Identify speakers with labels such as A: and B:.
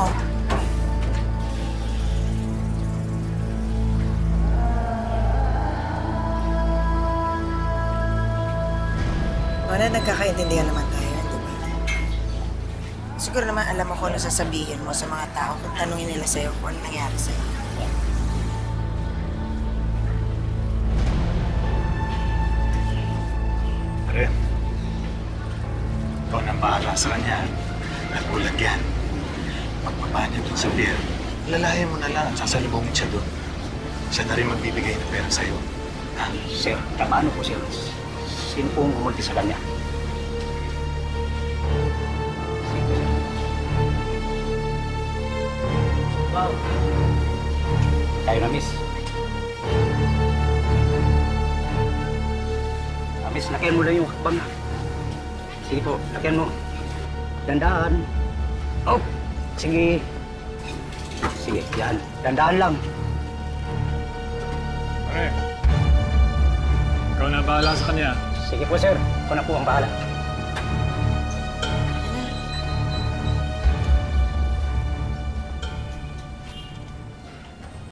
A: mo. Wala, nagkakaintindihan naman tayo, di ba? Siguro naman alam mo kung ano sasabihin mo sa mga tao kung tanungin nila sa'yo kung ano nangyari sa'yo.
B: Pare, ikaw nang bahala sa kanya. Nagulat yan. Pagbaba niya dun sa beer, lalayan mo na lang. Sasalubungin siya dun. Siya na rin magbibigay ng pera sa'yo. Ha?
C: Sir, ano po, sir? Sino pong umulti sa kanya? Wow. Tayo na, miss. Miss, lakihan mo lang yung hakbang na. Sige po, lakihan mo. Dandaan. Oh, sige. Sige, yan. Dandaan lang.
B: Pare, ikaw na bahala sa kanya.
C: Sige po, sir. Ako na po ang bahala.